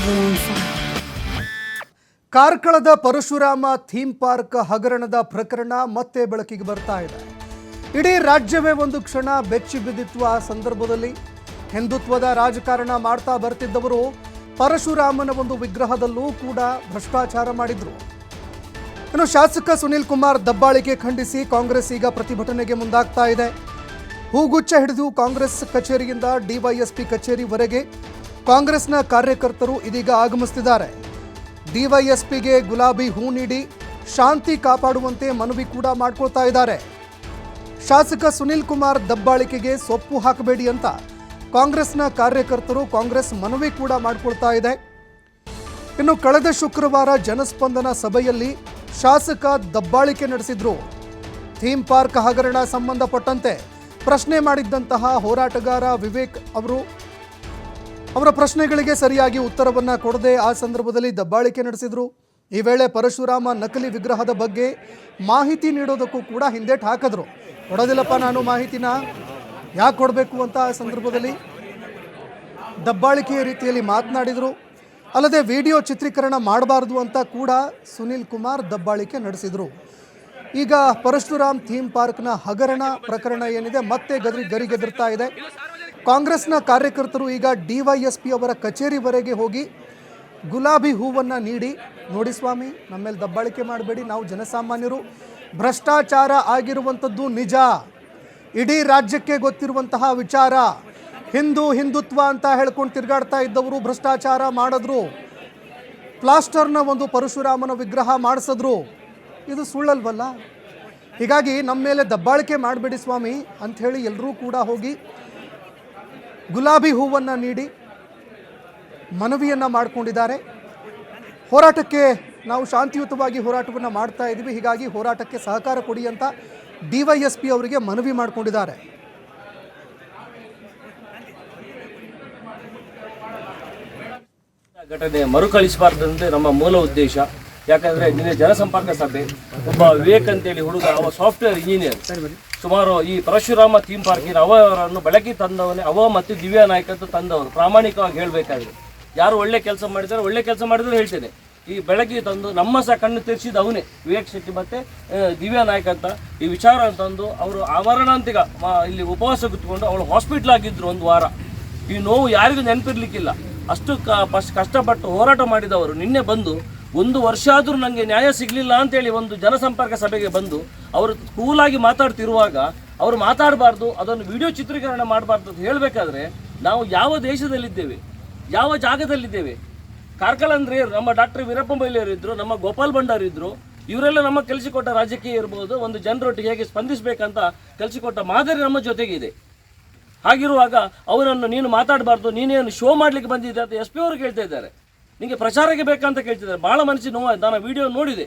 everyone fine. ಕಾರ್ಕಳದ Parashurama theme park ಹಗರಣದ ಪ್ರಕರಣ ಮತ್ತೆ ಬೆಳಕಿಗೆ ಬರ್ತಾ ಇದೆ. ಇಡೀ ರಾಜ್ಯವೇ ಒಂದು ಕ್ಷಣ ಬೆಚ್ಚಿ ಬಿದ್ದಿತ್ತು. ಆ ಸಂದರ್ಭದಲ್ಲಿ ಹಿಂದುತ್ವದ ರಾಜಕಾರಣ ಮಾಡ್ತಾ ಬರ್ತಿದ್ದವರು ಪರಶುರಾಮನ ಒಂದು ವಿಗ್ರಹದಲ್ಲೂ ಕೂಡ ಭ್ರಷ್ಟಾಚಾರ ಮಾಡಿದ್ರು. ಇನ್ನು ಶಾಸಕ ಸುನೀಲ್ ಕುಮಾರ್ ದಬ್ಬಾಳಿಕೆ ಖಂಡಿಸಿ ಕಾಂಗ್ರೆಸ್ ಈಗ ಪ್ರತಿಭಟನೆಗೆ ಮುಂದಾಗ್ತಾ ಇದೆ. ಹೂಗುಚ್ಚ ಹಿಡಿದು ಕಾಂಗ್ರೆಸ್ ಕಚೇರಿಯಿಂದ ಡಿವೈಎಸ್ಪಿ ಕಚೇರಿವರೆಗೆ ಕಾಂಗ್ರೆಸ್ನ ಕಾರ್ಯಕರ್ತರು ಇದೀಗ ಆಗಮಿಸುತ್ತಿದ್ದಾರೆ. ಡಿವೈಎಸ್ಪಿಗೆ ಗುಲಾಬಿ ಹೂ ನೀಡಿ ಶಾಂತಿ ಕಾಪಾಡುವಂತೆ ಮನವಿ ಕೂಡ ಮಾಡ್ಕೊಳ್ತಾ ಇದ್ದಾರೆ. ಶಾಸಕ ಸುನೀಲ್ ಕುಮಾರ್ ದಬ್ಬಾಳಿಕೆಗೆ ಸೊಪ್ಪು ಹಾಕಬೇಡಿ ಅಂತ ಕಾಂಗ್ರೆಸ್ನ ಕಾರ್ಯಕರ್ತರು ಕಾಂಗ್ರೆಸ್ ಮನವಿ ಕೂಡ ಮಾಡ್ಕೊಳ್ತಾ ಇದೆ. ಇನ್ನು ಕಳೆದ ಶುಕ್ರವಾರ ಜನಸ್ಪಂದನ ಸಭೆಯಲ್ಲಿ ಶಾಸಕ ದಬ್ಬಾಳಿಕೆ ನಡೆಸಿದ್ರು. ಥೀಮ್ ಪಾರ್ಕ್ ಹಗರಣ ಸಂಬಂಧಪಟ್ಟಂತೆ ಪ್ರಶ್ನೆ ಮಾಡಿದ್ದಂತಹ ಹೋರಾಟಗಾರ ವಿವೇಕ್ ಅವರ ಪ್ರಶ್ನೆಗಳಿಗೆ ಸರಿಯಾಗಿ ಉತ್ತರವನ್ನು ಕೊಡದೆ ಆ ಸಂದರ್ಭದಲ್ಲಿ ದಬ್ಬಾಳಿಕೆ ನಡೆಸಿದ್ರು. ಈ ವೇಳೆ ಪರಶುರಾಮ ನಕಲಿ ವಿಗ್ರಹದ ಬಗ್ಗೆ ಮಾಹಿತಿ ನೀಡೋದಕ್ಕೂ ಕೂಡ ಹಿಂದೇಟು ಹಾಕಿದ್ರು. ಕೊಡೋದಿಲ್ಲಪ್ಪ ನಾನು ಮಾಹಿತಿನ ಯಾಕೆ ಕೊಡಬೇಕು ಅಂತ ಆ ಸಂದರ್ಭದಲ್ಲಿ ದಬ್ಬಾಳಿಕೆಯ ರೀತಿಯಲ್ಲಿ ಮಾತನಾಡಿದರು. ಅಲ್ಲದೆ ವಿಡಿಯೋ ಚಿತ್ರೀಕರಣ ಮಾಡಬಾರ್ದು ಅಂತ ಕೂಡ ಸುನೀಲ್ ಕುಮಾರ್ ದಬ್ಬಾಳಿಕೆ ನಡೆಸಿದರು. ಈಗ ಪರಶುರಾಮ್ ಥೀಮ್ ಪಾರ್ಕ್ನ ಹಗರಣ ಪ್ರಕರಣ ಏನಿದೆ ಮತ್ತೆ ಗರಿಗೆದರ್ತಾ ಇದೆ. ಕಾಂಗ್ರೆಸ್ನ ಕಾರ್ಯಕರ್ತರು ಈಗ ಡಿವೈಎಸ್ಪಿ ಅವರ ಕಚೇರಿವರೆಗೆ ಹೋಗಿ ಗುಲಾಬಿ ಹೂವನ್ನು ನೀಡಿ, ನೋಡಿ ಸ್ವಾಮಿ ನಮ್ಮ ಮೇಲೆ ದಬ್ಬಾಳಿಕೆ ಮಾಡಬೇಡಿ, ನಾವು ಜನಸಾಮಾನ್ಯರು, ಭ್ರಷ್ಟಾಚಾರ ಆಗಿರುವಂಥದ್ದು ನಿಜ, ಇಡೀ ರಾಜ್ಯಕ್ಕೆ ಗೊತ್ತಿರುವಂತಹ ವಿಚಾರ, ಹಿಂದುತ್ವ ಅಂತ ಹೇಳ್ಕೊಂಡು ತಿರುಗಾಡ್ತಾ ಇದ್ದವರು ಭ್ರಷ್ಟಾಚಾರ ಮಾಡಿದ್ರು, ಪ್ಲಾಸ್ಟರ್ನ ಒಂದು ಪರಶುರಾಮನ ವಿಗ್ರಹ ಮಾಡಿಸಿದ್ರು, ಇದು ಸುಳ್ಳಲ್ವಲ್ಲ? ಹೀಗಾಗಿ ನಮ್ಮ ಮೇಲೆ ದಬ್ಬಾಳಿಕೆ ಮಾಡಬೇಡಿ ಸ್ವಾಮಿ ಅಂಥೇಳಿ ಎಲ್ಲರೂ ಕೂಡ ಹೋಗಿ ಗುಲಾಬಿ ಹೂವನ್ನು ನೀಡಿ ಮನವಿಯನ್ನು ಮಾಡಿಕೊಂಡಿದ್ದಾರೆ. ಹೋರಾಟಕ್ಕೆ ನಾವು ಶಾಂತಿಯುತವಾಗಿ ಹೋರಾಟವನ್ನು ಮಾಡ್ತಾ ಇದ್ದೀವಿ, ಹೀಗಾಗಿ ಹೋರಾಟಕ್ಕೆ ಸಹಕಾರ ಕೊಡಿ ಅಂತ ಡಿವೈಎಸ್ಪಿ ಅವರಿಗೆ ಮನವಿ ಮಾಡಿಕೊಂಡಿದ್ದಾರೆ. ಘಟನೆ ಮರುಕಳಿಸಬಾರ್ದಂತೆ ನಮ್ಮ ಮೂಲ ಉದ್ದೇಶ. ಯಾಕಂದರೆ ನಿನ್ನೆ ಜನಸಂಪರ್ಕ ಸಭೆ, ಒಬ್ಬ ವಿವೇಕ್ ಅಂತೇಳಿ ಹುಡುಗ, ಅವ ಸಾಫ್ಟ್ವೇರ್ ಇಂಜಿನಿಯರ್, ಸುಮಾರು ಈ ಪರಶುರಾಮ ಥೀಮ್ ಪಾರ್ಕಿನ ಅವರನ್ನು ಬೆಳಕಿ ತಂದವನೇ, ಅವ ಮತ್ತು ದಿವ್ಯಾ ನಾಯ್ಕ ಅಂತ ತಂದವರು. ಪ್ರಾಮಾಣಿಕವಾಗಿ ಹೇಳಬೇಕಾದ್ರೆ ಯಾರು ಒಳ್ಳೆ ಕೆಲಸ ಮಾಡಿದ್ರು ಹೇಳ್ತೇನೆ. ಈ ಬೆಳಕಿಗೆ ತಂದು ನಮ್ಮ ಸಹ ಕಣ್ಣು ತೆರೆಸಿದ ಅವನೇ, ವಿವೇಕ್ ಶೆಟ್ಟಿ ಮತ್ತು ದಿವ್ಯಾ ನಾಯ್ಕ ಅಂತ ಈ ವಿಚಾರ ತಂದು ಅವರು ಆವರಣಾಂತಿಕ ಇಲ್ಲಿ ಉಪವಾಸ ಕೂತ್ಕೊಂಡು ಅವಳು ಹಾಸ್ಪಿಟ್ಲ್ ಆಗಿದ್ರು ಒಂದು ವಾರ. ಈ ನೋವು ಯಾರಿಗೂ ನೆನಪಿರ್ಲಿಕ್ಕಿಲ್ಲ. ಅಷ್ಟು ಕಷ್ಟಪಟ್ಟು ಹೋರಾಟ ಮಾಡಿದವರು ನಿನ್ನೆ ಬಂದು 1 ವರ್ಷ ಆದರೂ ನನಗೆ ನ್ಯಾಯ ಸಿಗಲಿಲ್ಲ ಅಂತೇಳಿ ಒಂದು ಜನಸಂಪರ್ಕ ಸಭೆಗೆ ಬಂದು ಅವರು ಕೂಲಾಗಿ ಮಾತಾಡ್ತಿರುವಾಗ ಅವರು ಮಾತಾಡಬಾರ್ದು, ಅದನ್ನು ವಿಡಿಯೋ ಚಿತ್ರೀಕರಣ ಮಾಡಬಾರ್ದು ಅಂತ ಹೇಳಬೇಕಾದ್ರೆ ನಾವು ಯಾವ ದೇಶದಲ್ಲಿದ್ದೇವೆ, ಯಾವ ಜಾಗದಲ್ಲಿದ್ದೇವೆ? ಕಾರ್ಕಳ ಅಂದರೆ ನಮ್ಮ ಡಾಕ್ಟರ್ ವೀರಪ್ಪ ಮೊಯ್ಲಿಯವರು ಇದ್ದರು, ನಮ್ಮ ಗೋಪಾಲ್ ಭಂಡಾರಿ ಇದ್ದರು, ಇವರೆಲ್ಲ ನಮ್ಮ ಕಲಿಸಿಕೊಟ್ಟ ರಾಜಕೀಯ ಇರ್ಬೋದು, ಒಂದು ಜನರೊಟ್ಟಿಗೆ ಹೇಗೆ ಸ್ಪಂದಿಸಬೇಕಂತ ಕಲಿಸಿಕೊಟ್ಟ ಮಾದರಿ ನಮ್ಮ ಜೊತೆಗಿದೆ. ಹಾಗಿರುವಾಗ ಅವರನ್ನು ನೀನು ಮಾತಾಡಬಾರ್ದು, ನೀನೇನು ಶೋ ಮಾಡಲಿಕ್ಕೆ ಬಂದಿದ್ದೆ ಅಂತ SP ಅವರು ಕೇಳ್ತಾ ಇದ್ದಾರೆ. ನಿಮಗೆ ಪ್ರಚಾರಕ್ಕೆ ಬೇಕಂತ ಕೇಳ್ತಿದ್ದಾರೆ. ಭಾಳ ಮನಸ್ಸಿಗೆ ನೋವು. ನಾನು ವಿಡಿಯೋ ನೋಡಿದೆ.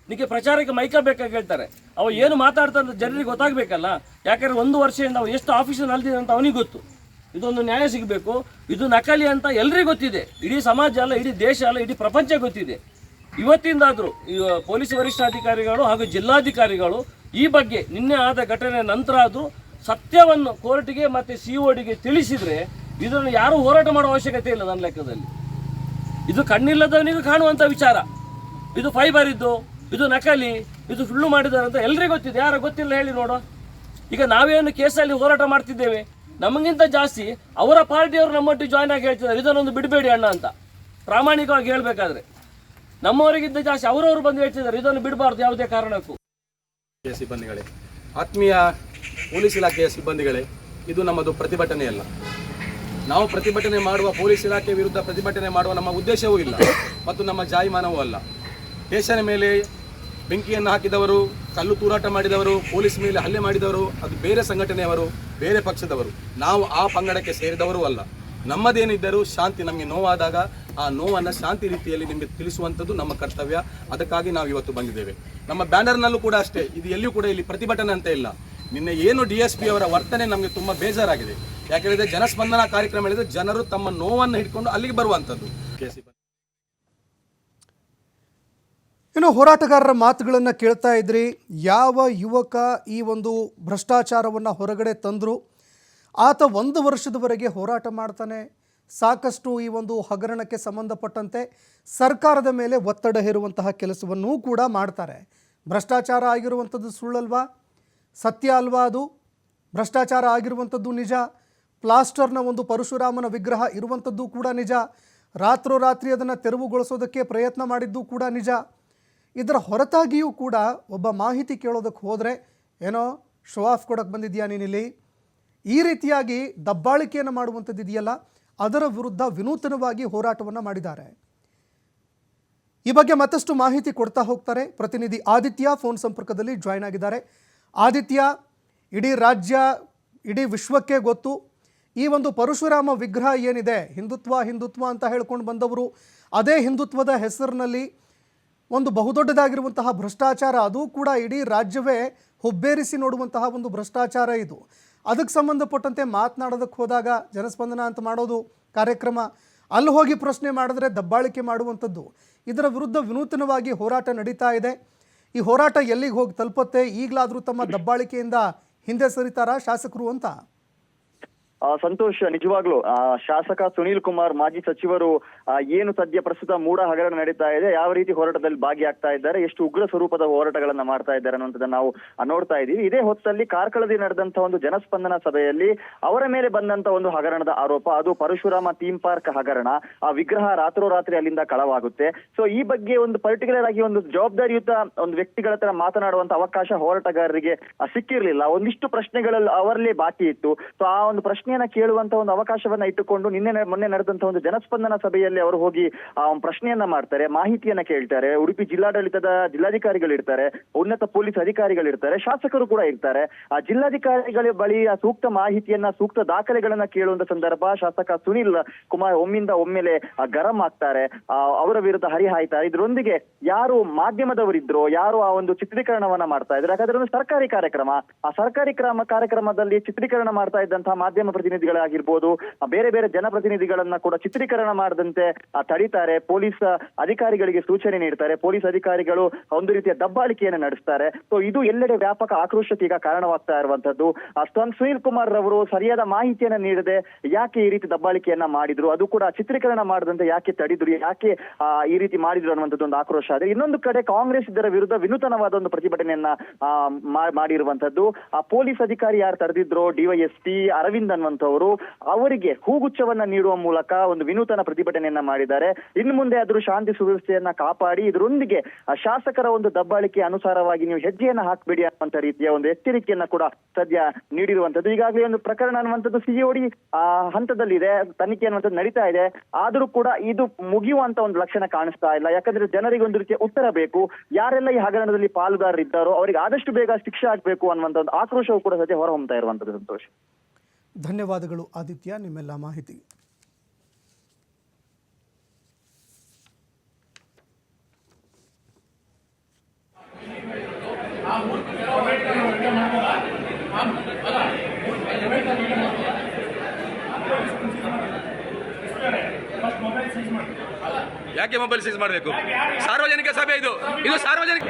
ನಿಮಗೆ ಪ್ರಚಾರಕ್ಕೆ ಮೈಕ ಬೇಕಾಗಿ ಕೇಳ್ತಾರೆ. ಅವ ಏನು ಮಾತಾಡ್ತಾರೆ ಜನರಿಗೆ ಗೊತ್ತಾಗಬೇಕಲ್ಲ. ಯಾಕಂದರೆ 1 ವರ್ಷದಿಂದ ನಾವು ಎಷ್ಟು ಆಫೀಸಲ್ಲಿ ಅಲ್ದಿದೆ ಅಂತ ಅವನಿಗೆ ಗೊತ್ತು. ಇದೊಂದು ನ್ಯಾಯ ಸಿಗಬೇಕು. ಇದು ನಕಲಿ ಅಂತ ಎಲ್ಲರಿಗೂ ಗೊತ್ತಿದೆ. ಇಡೀ ಸಮಾಜ ಅಲ್ಲ, ಇಡೀ ದೇಶ ಅಲ್ಲ, ಇಡೀ ಪ್ರಪಂಚ ಗೊತ್ತಿದೆ. ಇವತ್ತಿಂದಾದರೂ ಈ ಪೊಲೀಸ್ ವರಿಷ್ಠಾಧಿಕಾರಿಗಳು ಹಾಗೂ ಜಿಲ್ಲಾಧಿಕಾರಿಗಳು ಈ ಬಗ್ಗೆ ನಿನ್ನೆ ಆದ ಘಟನೆ ನಂತರ ಆದರೂ ಸತ್ಯವನ್ನು ಕೋರ್ಟಿಗೆ ಮತ್ತು CODಗೆ ತಿಳಿಸಿದರೆ ಇದನ್ನು ಯಾರೂ ಹೋರಾಟ ಮಾಡುವ ಅವಶ್ಯಕತೆ ಇಲ್ಲ. ನನ್ನ ಲೆಕ್ಕದಲ್ಲಿ ಇದು ಕಣ್ಣಿಲ್ಲದವನಿಗೂ ಕಾಣುವಂಥ ವಿಚಾರ. ಇದು ಫೈಬರ್ ಇದ್ದು, ಇದು ನಕಲಿ, ಇದು ಸುಳ್ಳು ಮಾಡಿದ್ದಾರೆ ಅಂತ ಎಲ್ಲರಿಗೂ ಗೊತ್ತಿದೆ. ಯಾರು ಗೊತ್ತಿಲ್ಲ ಹೇಳಿ ನೋಡೋ. ಈಗ ನಾವೇನು ಕೇಸಲ್ಲಿ ಹೋರಾಟ ಮಾಡ್ತಿದ್ದೇವೆ, ನಮಗಿಂತ ಜಾಸ್ತಿ ಅವರ ಪಾರ್ಟಿಯವರು ನಮ್ಮೊಟ್ಟಿಗೆ ಜಾಯ್ನ್ ಆಗಿ ಹೇಳ್ತಿದ್ದಾರೆ ಇದನ್ನೊಂದು ಬಿಡಬೇಡಿ ಅಣ್ಣ ಅಂತ. ಪ್ರಾಮಾಣಿಕವಾಗಿ ಹೇಳಬೇಕಾದ್ರೆ ನಮ್ಮವರಿಗಿಂತ ಜಾಸ್ತಿ ಅವರವರು ಬಂದು ಹೇಳ್ತಿದ್ದಾರೆ ಇದನ್ನು ಬಿಡಬಾರ್ದು ಯಾವುದೇ ಕಾರಣಕ್ಕೂ. ಸಿಬ್ಬಂದಿಗಳೇ, ಆತ್ಮೀಯ ಪೊಲೀಸ್ ಇಲಾಖೆಯ ಸಿಬ್ಬಂದಿಗಳೇ, ಇದು ನಮ್ಮದು ಪ್ರತಿಭಟನೆಯಲ್ಲ. ನಾವು ಪ್ರತಿಭಟನೆ ಮಾಡುವ, ಪೊಲೀಸ್ ಇಲಾಖೆ ವಿರುದ್ಧ ಪ್ರತಿಭಟನೆ ಮಾಡುವ ನಮ್ಮ ಉದ್ದೇಶವೂ ಇಲ್ಲ ಮತ್ತು ನಮ್ಮ ಜಾಯಿಮಾನವೂ ಅಲ್ಲ. ಸ್ಟೇಷನ್ ಮೇಲೆ ಬೆಂಕಿಯನ್ನು ಹಾಕಿದವರು, ಕಲ್ಲು ತೂರಾಟ ಮಾಡಿದವರು, ಪೊಲೀಸ್ ಮೇಲೆ ಹಲ್ಲೆ ಮಾಡಿದವರು ಅದು ಬೇರೆ ಸಂಘಟನೆಯವರು, ಬೇರೆ ಪಕ್ಷದವರು. ನಾವು ಆ ಪಂಗಡಕ್ಕೆ ಸೇರಿದವರೂ ಅಲ್ಲ. ನಮ್ಮದೇನಿದ್ದರೂ ಶಾಂತಿ, ನಮಗೆ ನೋವಾದಾಗ ಆ ನೋವನ್ನು ಶಾಂತಿ ರೀತಿಯಲ್ಲಿ ನಿಮಗೆ ತಿಳಿಸುವಂಥದ್ದು ನಮ್ಮ ಕರ್ತವ್ಯ. ಅದಕ್ಕಾಗಿ ನಾವು ಇವತ್ತು ಬಂದಿದ್ದೇವೆ. ನಮ್ಮ ಬ್ಯಾನರ್ನಲ್ಲೂ ಕೂಡ ಅಷ್ಟೇ, ಇದು ಎಲ್ಲಿಯೂ ಕೂಡ ಇಲ್ಲಿ ಪ್ರತಿಭಟನೆ ಅಂತ ಇಲ್ಲ. ನಿನ್ನೆ ಏನು DSP ಅವರ ವರ್ತನೆ ನಮಗೆ ತುಂಬ ಬೇಜಾರಾಗಿದೆ. ಯಾಕೆಂದರೆ ಜನಸ್ಪಂದನ ಕಾರ್ಯಕ್ರಮ ಹೇಳಿದರೆ ಜನರು ತಮ್ಮ ನೋವನ್ನು ಹಿಡ್ಕೊಂಡು ಅಲ್ಲಿಗೆ ಬರುವಂಥದ್ದು. ಇನ್ನು ಹೋರಾಟಗಾರರ ಮಾತುಗಳನ್ನು ಕೇಳ್ತಾ ಇದ್ರಿ. ಯಾವ ಯುವಕ ಈ ಒಂದು ಭ್ರಷ್ಟಾಚಾರವನ್ನು ಹೊರಗಡೆ ತಂದರು, ಆತ 1 ವರ್ಷದವರೆಗೆ ಹೋರಾಟ ಮಾಡ್ತಾನೆ, ಸಾಕಷ್ಟು ಈ ಒಂದು ಹಗರಣಕ್ಕೆ ಸಂಬಂಧಪಟ್ಟಂತೆ ಸರ್ಕಾರದ ಮೇಲೆ ಒತ್ತಡ ಹೇರುವಂತಹ ಕೆಲಸವನ್ನೂ ಕೂಡ ಮಾಡ್ತಾರೆ. ಭ್ರಷ್ಟಾಚಾರ ಆಗಿರುವಂಥದ್ದು ಸುಳ್ಳಲ್ವಾ? ಸತ್ಯ ಅಲ್ವಾ ಅದು? ಭ್ರಷ್ಟಾಚಾರ ಆಗಿರುವಂಥದ್ದು ನಿಜ. ಪ್ಲಾಸ್ಟರ್ನ ಒಂದು ಪರಶುರಾಮನ ವಿಗ್ರಹ ಇರುವಂಥದ್ದು ಕೂಡ ನಿಜ. ರಾತ್ರೋರಾತ್ರಿ ಅದನ್ನು ತೆರವುಗೊಳಿಸೋದಕ್ಕೆ ಪ್ರಯತ್ನ ಮಾಡಿದ್ದು ಕೂಡ ನಿಜ. ಇದರ ಹೊರತಾಗಿಯೂ ಕೂಡ ಒಬ್ಬ ಮಾಹಿತಿ ಕೇಳೋದಕ್ಕೆ ಹೋದರೆ ಏನೋ ಶೋ ಆಫ್ ಕೊಡೋಕ್ಕೆ ಬಂದಿದೆಯಾ ನೀನಿಲ್ಲಿ, ಈ ರೀತಿಯಾಗಿ ದಬ್ಬಾಳಿಕೆಯನ್ನು ಮಾಡುವಂಥದ್ದು ಇದೆಯಲ್ಲ, ಅದರ ವಿರುದ್ಧ ವಿನೂತನವಾಗಿ ಹೋರಾಟವನ್ನು ಮಾಡಿದ್ದಾರೆ. ಈ ಬಗ್ಗೆ ಮತ್ತಷ್ಟು ಮಾಹಿತಿ ಕೊಡ್ತಾ ಹೋಗ್ತಾರೆ ಪ್ರತಿನಿಧಿ ಆದಿತ್ಯ ಫೋನ್ ಸಂಪರ್ಕದಲ್ಲಿ ಜಾಯ್ನ್ ಆಗಿದ್ದಾರೆ. ಆದಿತ್ಯ, ಇಡೀ ರಾಜ್ಯ, ಇಡೀ ವಿಶ್ವಕ್ಕೆ ಗೊತ್ತು ಈ ಒಂದು ಪರಶುರಾಮ ವಿಗ್ರಹ ಏನಿದೆ, ಹಿಂದುತ್ವ ಅಂತ ಹೇಳ್ಕೊಂಡು ಬಂದವರು ಅದೇ ಹಿಂದುತ್ವದ ಹೆಸರಿನಲ್ಲಿ ಒಂದು ಬಹುದೊಡ್ಡದಾಗಿರುವಂತಹ ಭ್ರಷ್ಟಾಚಾರ, ಅದು ಕೂಡ ಇಡೀ ರಾಜ್ಯವೇ ಹುಬ್ಬೇರಿಸಿ ನೋಡುವಂತಹ ಒಂದು ಭ್ರಷ್ಟಾಚಾರ ಇದು. ಅದಕ್ಕೆ ಸಂಬಂಧಪಟ್ಟಂತೆ ಮಾತನಾಡೋದಕ್ಕೆ ಹೋದಾಗ ಜನಸ್ಪಂದನ ಅಂತ ಮಾಡೋದು ಕಾರ್ಯಕ್ರಮ, ಅಲ್ಲಿ ಹೋಗಿ ಪ್ರಶ್ನೆ ಮಾಡಿದ್ರೆ ದಬ್ಬಾಳಿಕೆ ಮಾಡುವಂಥದ್ದು, ಇದರ ವಿರುದ್ಧ ವಿನೂತನವಾಗಿ ಹೋರಾಟ ನಡೀತಾ ಇದೆ. ಈ ಹೋರಾಟ ಎಲ್ಲಿಗೆ ಹೋಗಿ ತಲುಪುತ್ತೆ? ಈಗಲಾದರೂ ತಮ್ಮ ದಬ್ಬಾಳಿಕೆಯಿಂದ ಹಿಂದೆ ಸರಿತಾರಾ ಶಾಸಕರು ಅಂತ? ಸಂತೋಷ್, ನಿಜವಾಗ್ಲು ಶಾಸಕ ಸುನೀಲ್ ಕುಮಾರ್, ಮಾಜಿ ಸಚಿವರು ಏನು ಸದ್ಯ ಪ್ರಸ್ತುತ ಮೂಡ ಹಗರಣ ನಡೀತಾ ಇದೆ, ಯಾವ ರೀತಿ ಹೋರಾಟದಲ್ಲಿ ಭಾಗಿಯಾಗ್ತಾ ಇದ್ದಾರೆ, ಎಷ್ಟು ಉಗ್ರ ಸ್ವರೂಪದ ಹೋರಾಟಗಳನ್ನ ಮಾಡ್ತಾ ಇದ್ದಾರೆ ಅನ್ನುವಂಥದ್ದನ್ನ ನಾವು ನೋಡ್ತಾ ಇದ್ದೀವಿ. ಇದೇ ಹೊತ್ತಲ್ಲಿ ಕಾರ್ಕಳದಲ್ಲಿ ನಡೆದಂತ ಒಂದು ಜನಸ್ಪಂದನ ಸಭೆಯಲ್ಲಿ ಅವರ ಮೇಲೆ ಬಂದಂತ ಒಂದು ಹಗರಣದ ಆರೋಪ, ಅದು ಪರಶುರಾಮ ಥೀಮ್ ಪಾರ್ಕ್ ಹಗರಣ. ಆ ವಿಗ್ರಹ ರಾತ್ರೋರಾತ್ರಿ ಅಲ್ಲಿಂದ ಕಳವಾಗುತ್ತೆ. ಸೊ ಈ ಬಗ್ಗೆ ಒಂದು ಪರ್ಟಿಕ್ಯುಲರ್ ಆಗಿ ಒಂದು ಜವಾಬ್ದಾರಿಯುತ ಒಂದು ವ್ಯಕ್ತಿಗಳ ತರ ಮಾತನಾಡುವಂತ ಅವಕಾಶ ಹೋರಾಟಗಾರರಿಗೆ ಸಿಕ್ಕಿರ್ಲಿಲ್ಲ. ಒಂದಿಷ್ಟು ಪ್ರಶ್ನೆಗಳಲ್ಲಿ ಅವರಲ್ಲೇ ಬಾಕಿ ಇತ್ತು. ಸೊ ಆ ಒಂದು ಪ್ರಶ್ನೆಯನ್ನ ಕೇಳುವಂತ ಒಂದು ಅವಕಾಶವನ್ನ ಇಟ್ಟುಕೊಂಡು ಮೊನ್ನೆ ನಡೆದಂತ ಒಂದು ಜನಸ್ಪಂದನ ಸಭೆಯಲ್ಲಿ ಅವರು ಹೋಗಿ ಪ್ರಶ್ನೆಯನ್ನ ಮಾಡ್ತಾರೆ, ಮಾಹಿತಿಯನ್ನ ಕೇಳ್ತಾರೆ. ಉಡುಪಿ ಜಿಲ್ಲಾಡಳಿತದ ಜಿಲ್ಲಾಧಿಕಾರಿಗಳು ಇರ್ತಾರೆ, ಉನ್ನತ ಪೊಲೀಸ್ ಅಧಿಕಾರಿಗಳು ಇರ್ತಾರೆ, ಶಾಸಕರು ಕೂಡ ಇರ್ತಾರೆ. ಆ ಜಿಲ್ಲಾಧಿಕಾರಿಗಳ ಬಳಿ ಆ ಸೂಕ್ತ ಮಾಹಿತಿಯನ್ನ, ಸೂಕ್ತ ದಾಖಲೆಗಳನ್ನ ಕೇಳುವಂತ ಸಂದರ್ಭ ಶಾಸಕ ಸುನೀಲ್ ಕುಮಾರ್ ಒಮ್ಮೆಲೆ ಗರಂ ಆಗ್ತಾರೆ, ಅವರ ವಿರುದ್ಧ ಹರಿಹಾಯ್ತಾರೆ. ಇದರೊಂದಿಗೆ ಯಾರು ಮಾಧ್ಯಮದವರಿದ್ರು, ಯಾರು ಆ ಒಂದು ಚಿತ್ರೀಕರಣವನ್ನ ಮಾಡ್ತಾ ಇದ್ರು, ಯಾಕಂದ್ರೆ ಒಂದು ಸರ್ಕಾರಿ ಕಾರ್ಯಕ್ರಮ, ಆ ಸರ್ಕಾರಿ ಕಾರ್ಯಕ್ರಮದಲ್ಲಿ ಚಿತ್ರೀಕರಣ ಮಾಡ್ತಾ ಇದ್ದಂತಹ ಮಾಧ್ಯಮ ಪ್ರತಿನಿಧಿಗಳಾಗಿರ್ಬೋದು, ಬೇರೆ ಬೇರೆ ಜನಪ್ರತಿನಿಧಿಗಳನ್ನ ಕೂಡ ಚಿತ್ರೀಕರಣ ಮಾಡದಂತೆ ತಡೀತಾರೆ. ಪೊಲೀಸ್ ಅಧಿಕಾರಿಗಳಿಗೆ ಸೂಚನೆ ನೀಡ್ತಾರೆ. ಪೊಲೀಸ್ ಅಧಿಕಾರಿಗಳು ಒಂದು ರೀತಿಯ ದಬ್ಬಾಳಿಕೆಯನ್ನು ನಡೆಸ್ತಾರೆ. ಸೊ ಇದು ಎಲ್ಲೆಡೆ ವ್ಯಾಪಕ ಆಕ್ರೋಶಕ್ಕೆ ಈಗ ಕಾರಣವಾಗ್ತಾ ಇರುವಂತದ್ದು. ಸುನೀಲ್ ಕುಮಾರ್ ರವರು ಸರಿಯಾದ ಮಾಹಿತಿಯನ್ನ ನೀಡದೆ ಯಾಕೆ ಈ ರೀತಿ ದಬ್ಬಾಳಿಕೆಯನ್ನ ಮಾಡಿದ್ರು, ಅದು ಕೂಡ ಚಿತ್ರೀಕರಣ ಮಾಡದಂತೆ ಯಾಕೆ ತಡಿದ್ರು, ಯಾಕೆ ಈ ರೀತಿ ಮಾಡಿದ್ರು ಅನ್ನುವಂಥದ್ದು ಒಂದು ಆಕ್ರೋಶ ಇದೆ. ಇನ್ನೊಂದು ಕಡೆ ಕಾಂಗ್ರೆಸ್ ಇದರ ವಿರುದ್ಧ ವಿನೂತನವಾದ ಒಂದು ಪ್ರತಿಭಟನೆಯನ್ನ ಮಾಡಿರುವಂತದ್ದು. ಆ ಪೊಲೀಸ್ ಅಧಿಕಾರಿ ಯಾರು ತಡೆದಿದ್ರು, ಡಿವೈಎಸ್ಪಿ ಅರವಿಂದ್ ಅನ್ನುವಂಥವರು, ಅವರಿಗೆ ಹೂಗುಚ್ಛವನ್ನ ನೀಡುವ ಮೂಲಕ ಒಂದು ವಿನೂತನ ಪ್ರತಿಭಟನೆಯನ್ನ ಮಾಡಿದ್ದಾರೆ. ಇನ್ನು ಮುಂದೆ ಆದ್ರೂ ಶಾಂತಿ ಸುವ್ಯವಸ್ಥೆಯನ್ನ ಕಾಪಾಡಿ, ಇದರೊಂದಿಗೆ ಶಾಸಕರ ಒಂದು ದಬ್ಬಾಳಿಕೆ ಅನುಸಾರವಾಗಿ ನೀವು ಹೆಜ್ಜೆಯನ್ನ ಹಾಕಬೇಡಿ ಅನ್ನುವಂತ ರೀತಿಯ ಒಂದು ಎಚ್ಚರಿಕೆಯನ್ನ ಕೂಡ ಸದ್ಯ ನೀಡಿರುವಂತದ್ದು. ಈಗಾಗಲೇ ಒಂದು ಪ್ರಕರಣ ಅನ್ನುವಂಥದ್ದು ಸಿಒಡಿ ಹಂತದಲ್ಲಿದೆ, ತನಿಖೆ ಅನ್ನುವಂಥದ್ದು ನಡೀತಾ ಇದೆ. ಆದ್ರೂ ಕೂಡ ಇದು ಮುಗಿಯುವಂತ ಒಂದು ಲಕ್ಷಣ ಕಾಣಿಸ್ತಾ ಇಲ್ಲ. ಯಾಕಂದ್ರೆ ಜನರಿಗೆ ಒಂದು ರೀತಿಯ ಉತ್ತರ ಬೇಕು. ಯಾರೆಲ್ಲ ಈ ಹಗರಣದಲ್ಲಿ ಪಾಲುದಾರರಿದ್ದಾರೋ ಅವರಿಗೆ ಆದಷ್ಟು ಬೇಗ ಶಿಕ್ಷೆ ಆಗ್ಬೇಕು ಅನ್ನುವಂಥ ಒಂದು ಆಕ್ರೋಶವು ಕೂಡ ಸದ್ಯ ಹೊರಹೊಮ್ಮತಾ ಇರುವಂತದ್ದು. ಸಂತೋಷ್, ಧನ್ಯವಾದಗಳು ಆದಿತ್ಯ ನಿಮ್ಮೆಲ್ಲ ಮಾಹಿತಿಗೆ. ಯಾಕೆ ಮೊಬೈಲ್ ಸೀಸ್ ಮಾಡಬೇಕು? ಸಾರ್ವಜನಿಕ ಸಭೆ ಇದು ಸಾರ್ವಜನಿಕ